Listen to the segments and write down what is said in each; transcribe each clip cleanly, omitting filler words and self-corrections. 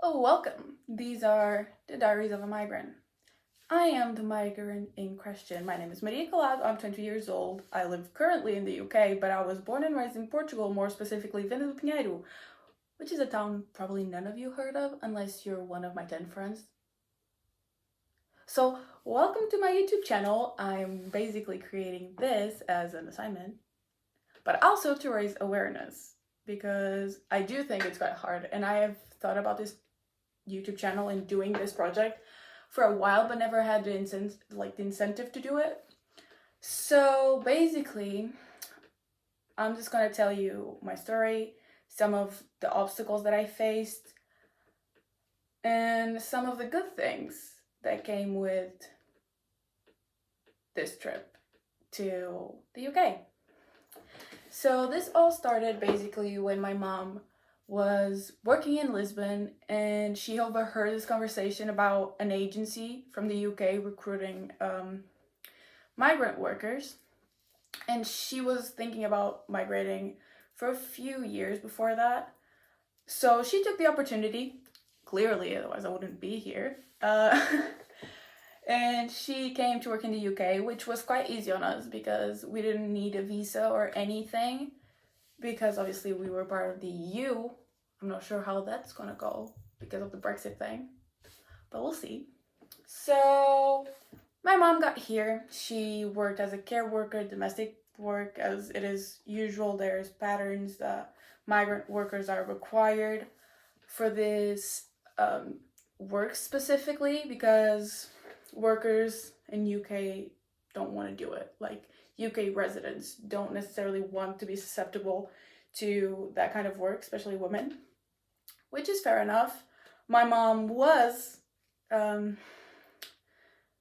Oh, welcome. These are the Diaries of a Migrant. I am the migrant in question. My name is Maria Calado. I'm 20 years old. I live currently in the UK, but I was born and raised in Portugal, more specifically Venda do Pinheiro, which is a town probably none of you heard of unless you're one of my 10 friends. So, welcome to my YouTube channel. I'm basically creating this as an assignment, but also to raise awareness because I do think it's quite hard, and I have thought about this YouTube channel and doing this project for a while, but never had the incentive to do it. So basically, I'm just gonna tell you my story, some of the obstacles that I faced, and some of the good things that came with this trip to the UK. So this all started basically when my mom was working in Lisbon and she overheard this conversation about an agency from the UK recruiting migrant workers. And she was thinking about migrating for a few years before that. So she took the opportunity, clearly, otherwise I wouldn't be here. And she came to work in the UK, which was quite easy on us because we didn't need a visa or anything because obviously we were part of the EU. I'm not sure how that's gonna go because of the Brexit thing, but we'll see. So my mom got here. She worked as a care worker, domestic work, as it is usual. There's patterns that migrant workers are required for this work specifically because workers in UK don't want to do it. Like UK residents don't necessarily want to be susceptible to that kind of work, especially women, which is fair enough. My mom was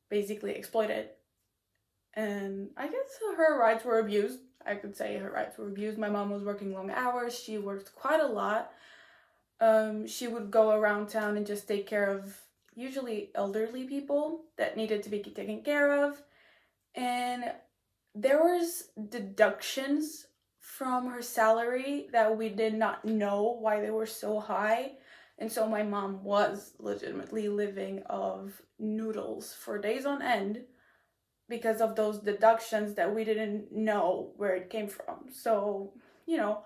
basically exploited, and I guess her rights were abused. I could say her rights were abused. My mom was working long hours. She worked quite a lot. She would go around town and just take care of usually elderly people that needed to be taken care of. And there was deductions from her salary that we did not know why they were so high. And so my mom was legitimately living off noodles for days on end because of those deductions that we didn't know where it came from. So, you know,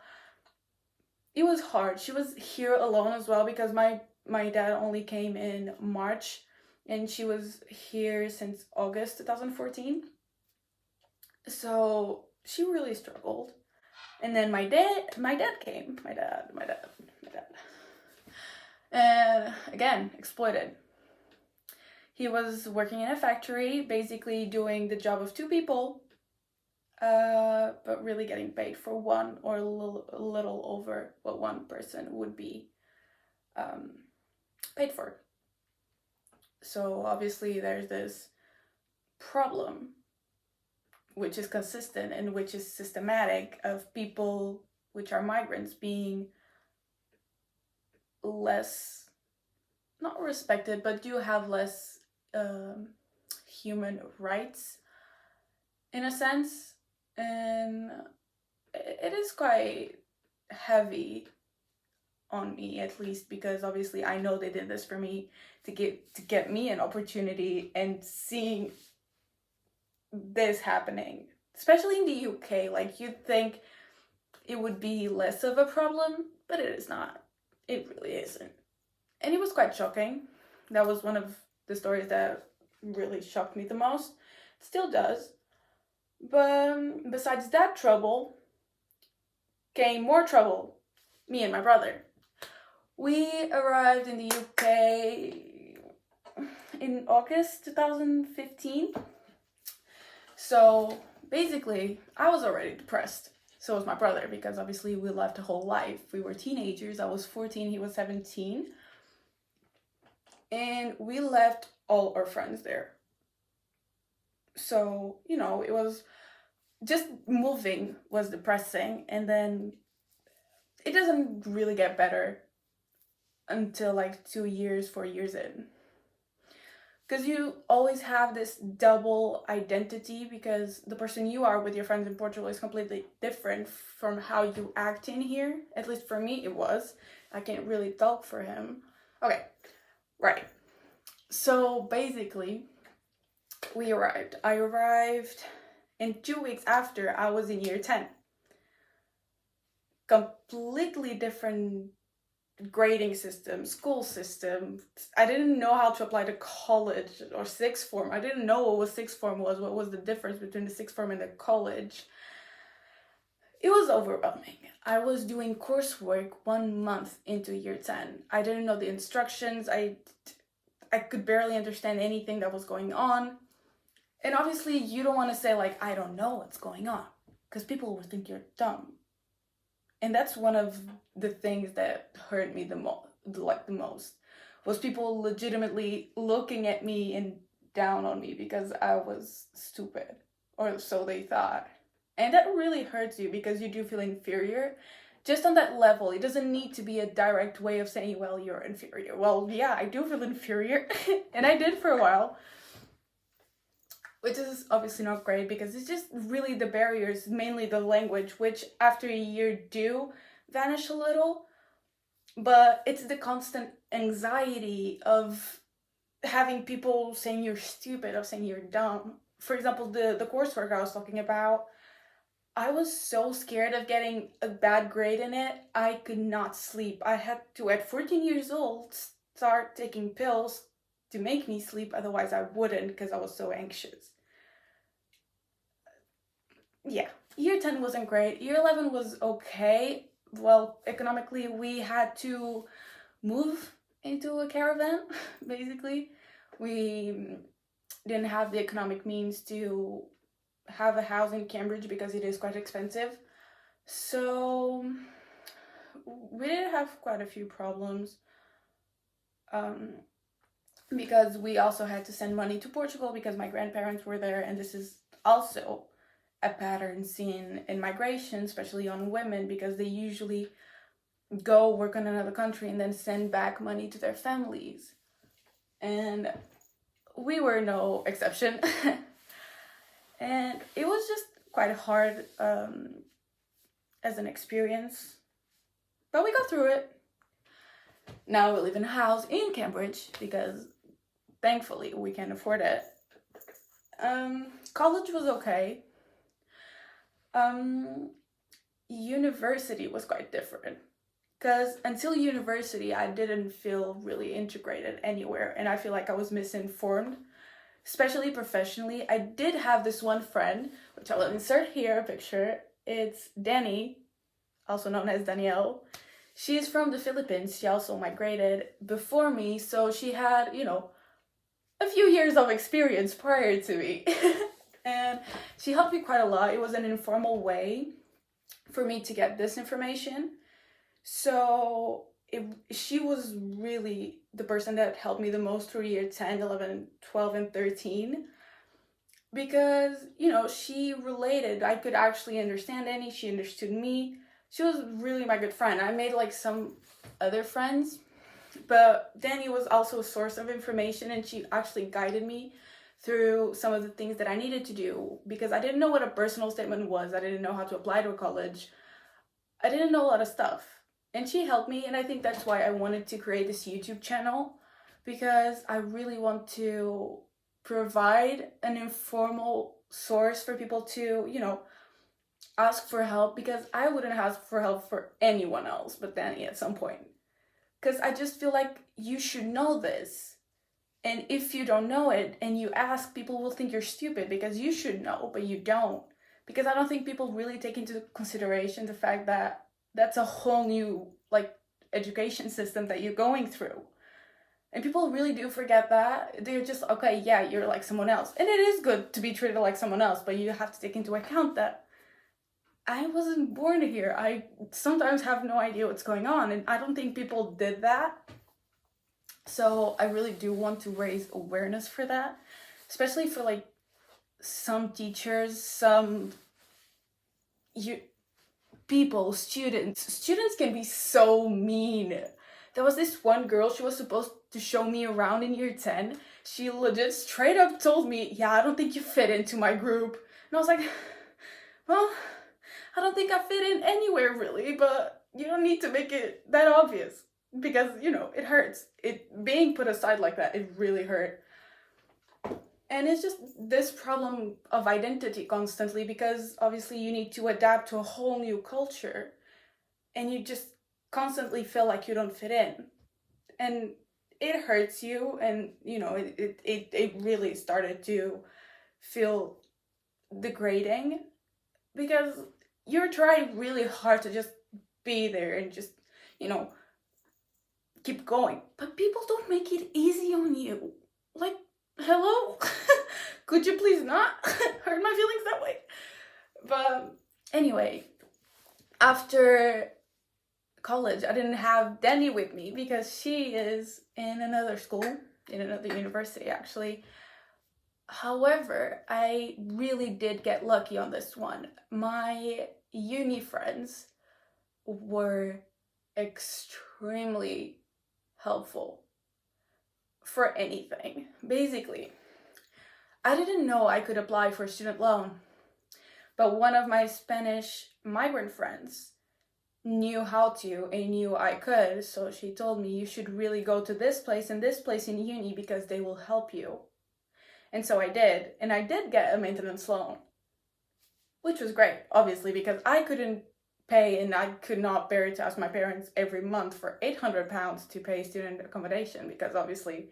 it was hard. She was here alone as well because my dad only came in March and she was here since August 2014. So she really struggled. And then my dad came. My dad. And again, exploited. He was working in a factory, basically doing the job of two people, but really getting paid for one or a little over what one person would be paid for. So obviously there's this problem which is consistent and which is systematic of people which are migrants being less, not respected, but do have less human rights in a sense. And it is quite heavy on me, at least, because obviously I know they did this for me to get me an opportunity, and seeing this happening, especially in the UK, like you'd think it would be less of a problem, but it is not. It really isn't. And it was quite shocking. That was one of the stories that really shocked me the most. It still does. But besides that trouble came more trouble. Me and my brother. We arrived in the UK in August 2015. So basically, I was already depressed. So was my brother, because obviously we left a whole life. We were teenagers. I was 14, he was 17. And we left all our friends there. So, you know, it was just moving was depressing. And then it doesn't really get better until like 4 years in. Because you always have this double identity, because the person you are with your friends in Portugal is completely different from how you act in here. At least for me it was. I can't really talk for him. Okay, right. So basically, we arrived. I arrived in 2 weeks after I was in year 10. Completely different grading system, school system. I didn't know how to apply to college or sixth form. I didn't know what sixth form was, what was the difference between the sixth form and the college. It was overwhelming. I was doing coursework 1 month into year 10. I didn't know the instructions. I could barely understand anything that was going on. And obviously, you don't want to say, like, I don't know what's going on, because people will think you're dumb. And that's one of the things that hurt me the most, was people legitimately looking at me and down on me because I was stupid, or so they thought. And that really hurts you because you do feel inferior. Just on that level, it doesn't need to be a direct way of saying, well, you're inferior. Well, yeah, I do feel inferior, and I did for a while. Which is obviously not great because it's just really the barriers, mainly the language, which after a year do vanish a little. But it's the constant anxiety of having people saying you're stupid, or saying you're dumb. For example, the coursework I was talking about, I was so scared of getting a bad grade in it, I could not sleep. I had to, at 14 years old, start taking pills to make me sleep, otherwise I wouldn't, because I was so anxious. Yeah, year 10 wasn't great. Year 11 was okay. Well, economically, we had to move into a caravan, basically. We didn't have the economic means to have a house in Cambridge because it is quite expensive. So we did have quite a few problems. Because we also had to send money to Portugal because my grandparents were there, and this is also a pattern seen in migration, especially on women, because they usually go work in another country and then send back money to their families. And we were no exception. And it was just quite hard as an experience. But we got through it. Now we live in a house in Cambridge because thankfully we can afford it. College was okay. University was quite different. Because until university, I didn't feel really integrated anywhere. And I feel like I was misinformed, especially professionally. I did have this one friend, which I'll insert here a picture. It's Danny, also known as Danielle. She's from the Philippines. She also migrated before me. So she had, a few years of experience prior to me. And she helped me quite a lot. It was an informal way for me to get this information. So she was really the person that helped me the most through year 10, 11, 12, and 13. Because, she related. I could actually understand Annie. She understood me. She was really my good friend. I made some other friends. But Danny was also a source of information, and she actually guided me through some of the things that I needed to do, because I didn't know what a personal statement was. I didn't know how to apply to a college. I didn't know a lot of stuff. And she helped me, and I think that's why I wanted to create this YouTube channel, because I really want to provide an informal source for people to, ask for help, because I wouldn't ask for help for anyone else but Danny at some point. Because I just feel like you should know this. And if you don't know it and you ask, people will think you're stupid because you should know, but you don't. Because I don't think people really take into consideration the fact that that's a whole new, education system that you're going through. And people really do forget that. They're just, okay, yeah, you're like someone else. And it is good to be treated like someone else, but you have to take into account that I wasn't born here. I sometimes have no idea what's going on, and I don't think people did that. So I really do want to raise awareness for that, especially for some teachers, some people, students. Students can be so mean. There was this one girl, she was supposed to show me around in year 10. She legit straight up told me, yeah, I don't think you fit into my group. And I was like, well, I don't think I fit in anywhere really, but you don't need to make it that obvious. because, it hurts. It being put aside like that, it really hurt. And it's just this problem of identity constantly, because obviously you need to adapt to a whole new culture, and you just constantly feel like you don't fit in. And it hurts you, and it really started to feel degrading, because you're trying really hard to just be there and just, you know, keep going. But people don't make it easy on you. Like, hello? Could you please not hurt my feelings that way? But anyway, after college, I didn't have Danny with me because she is in another school, in another university actually. However, I really did get lucky on this one. My uni friends were extremely helpful for anything. Basically, I didn't know I could apply for a student loan, but one of my Spanish migrant friends knew how to and knew I could, so she told me, you should really go to this place and this place in uni because they will help you. And so I did, and I did get a maintenance loan, which was great, obviously, because I couldn't pay, and I could not bear to ask my parents every month for £800 to pay student accommodation, because obviously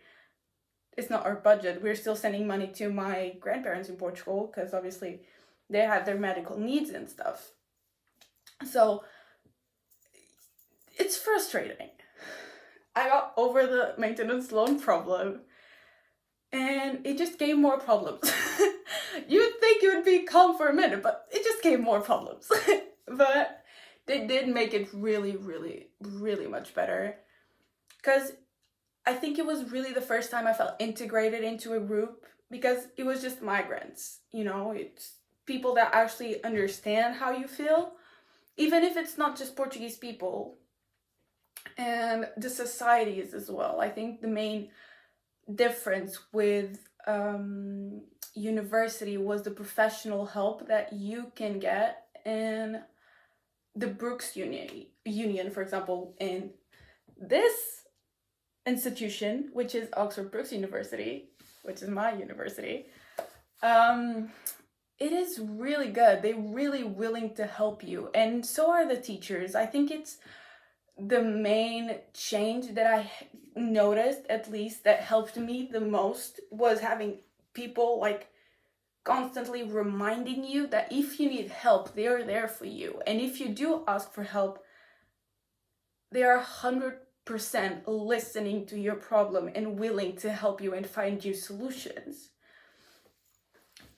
it's not our budget. We're still sending money to my grandparents in Portugal, because obviously they had their medical needs and stuff. So it's frustrating. I got over the maintenance loan problem, and it just gave more problems. You'd think it would be calm for a minute, but it just gave more problems. But they did make it really, really, really much better. Because I think it was really the first time I felt integrated into a group, because it was just migrants. It's people that actually understand how you feel, even if it's not just Portuguese people. And the societies as well. I think the main difference with university was the professional help that you can get in the Brooks Union, for example, in this institution, which is Oxford Brookes University, which is my university. It is really good. They're really willing to help you, and so are the teachers. I think it's the main change that I noticed, at least, that helped me the most, was having people like constantly reminding you that if you need help, they're there for you. And if you do ask for help, they are 100% listening to your problem and willing to help you and find you solutions.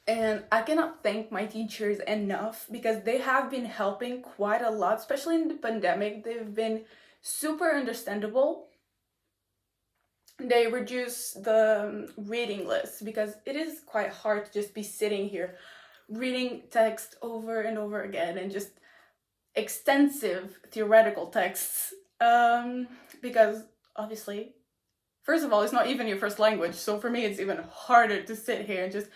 And I cannot thank my teachers enough, because they have been helping quite a lot, especially in the pandemic. They've been super understandable. They reduce the reading list, because it is quite hard to just be sitting here reading text over and over again, and just extensive theoretical texts. Because obviously, first of all, it's not even your first language. So for me, it's even harder to sit here and just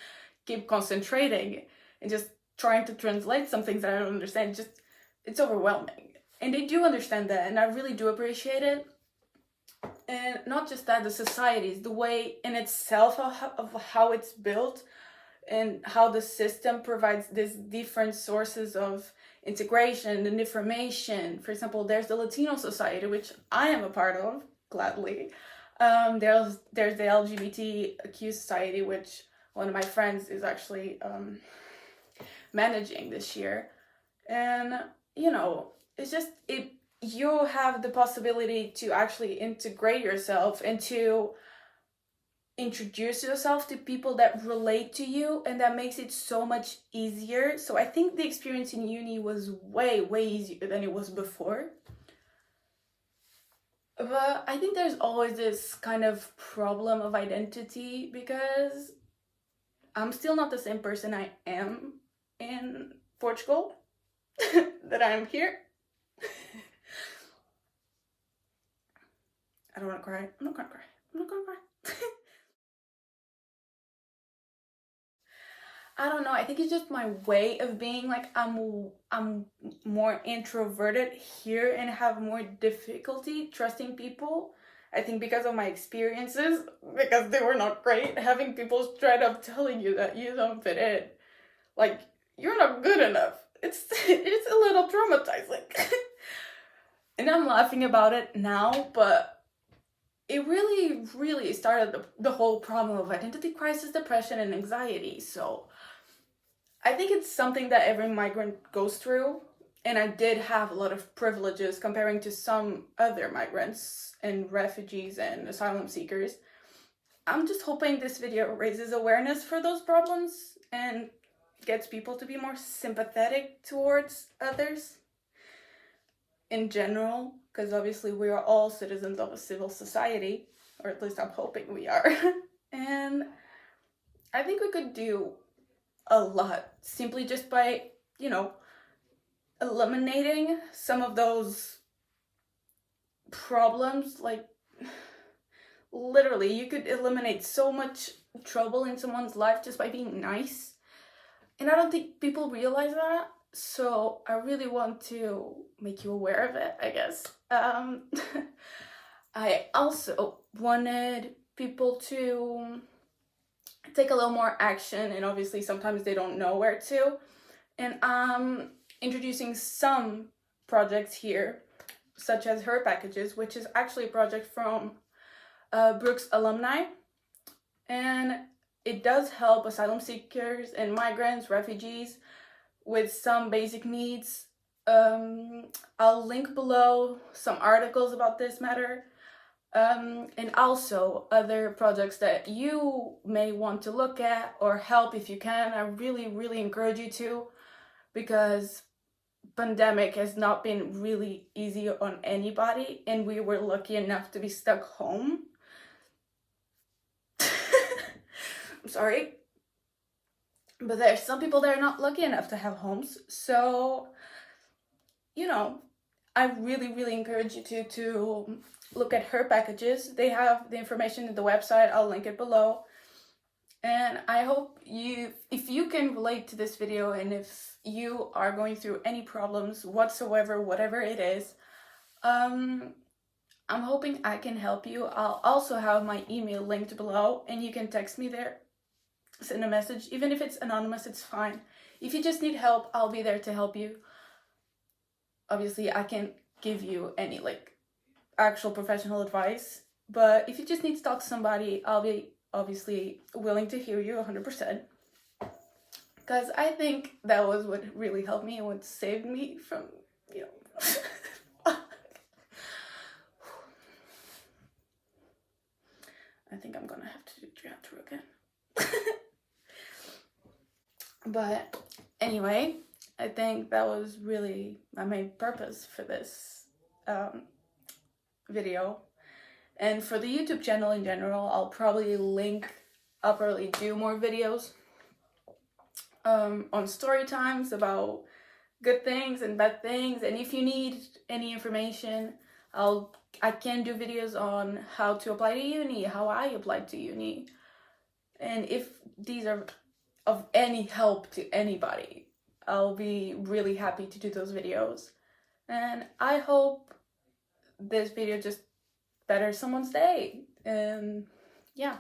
keep concentrating and just trying to translate some things that I don't understand. It's overwhelming. And they do understand that, and I really do appreciate it. And not just that, the societies, the way in itself of how it's built, and how the system provides these different sources of integration and information. For example, there's the Latino society, which I am a part of, gladly. There's the LGBTQ society, which one of my friends is actually managing this year. And it's just you have the possibility to actually integrate yourself and to introduce yourself to people that relate to you, and that makes it so much easier. So I think the experience in uni was way, way easier than it was before. But I think there's always this kind of problem of identity, because I'm still not the same person I am in Portugal that I am here. I don't want to cry. I'm not gonna cry. I'm not gonna cry. I don't know. I think it's just my way of being. Like I'm more introverted here and have more difficulty trusting people. I think because of my experiences, because they were not great. Having people straight up telling you that you don't fit in, like you're not good enough. It's a little traumatizing. And I'm laughing about it now, but it really, really started the whole problem of identity crisis, depression, and anxiety. So I think it's something that every migrant goes through. And I did have a lot of privileges comparing to some other migrants and refugees and asylum seekers. I'm just hoping this video raises awareness for those problems and gets people to be more sympathetic towards others in general, because obviously we are all citizens of a civil society, or at least I'm hoping we are. And I think we could do a lot simply just by, eliminating some of those problems. Like, literally, you could eliminate so much trouble in someone's life just by being nice. And I don't think people realize that. So I really want to make you aware of it, I guess. I also wanted people to take a little more action, and obviously sometimes they don't know where to. And I'm introducing some projects here, such as Her Packages, which is actually a project from Brooks alumni. And it does help asylum seekers and migrants, refugees with some basic needs. I'll link below some articles about this matter, and also other projects that you may want to look at or help if you can. I really, really encourage you to, because pandemic has not been really easy on anybody, and we were lucky enough to be stuck home. I'm sorry. But there's some people that are not lucky enough to have homes. So, I really, really encourage you to look at Her Packages. They have the information in the website. I'll link it below. And I hope if you can relate to this video, and if you are going through any problems whatsoever, whatever it is, I'm hoping I can help you. I'll also have my email linked below, and you can text me there. Send a message, even if it's anonymous, it's fine. If you just need help, I'll be there to help you. Obviously, I can't give you any actual professional advice, but if you just need to talk to somebody, I'll be obviously willing to hear you 100%, because I think that was what really helped me and what saved me from I think I'm gonna have to do triage again. But anyway, I think that was really my main purpose for this video. And for the YouTube channel in general, I'll probably do more videos on story times about good things and bad things. And if you need any information, I can do videos on how to apply to uni, how I applied to uni. And if these are of any help to anybody, I'll be really happy to do those videos. And I hope this video just betters someone's day. And yeah,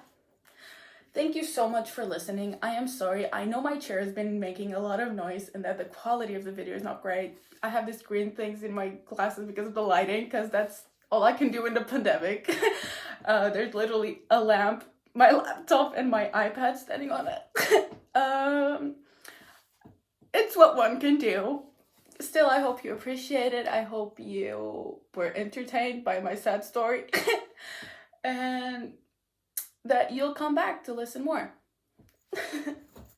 thank you so much for listening. I am sorry. I know my chair has been making a lot of noise and that the quality of the video is not great. I have these green things in my glasses because of the lighting, because that's all I can do in the pandemic. There's literally a lamp, my laptop, and my iPad standing on it. It's what one can do. Still, I hope you appreciate it. I hope you were entertained by my sad story. And that you'll come back to listen more.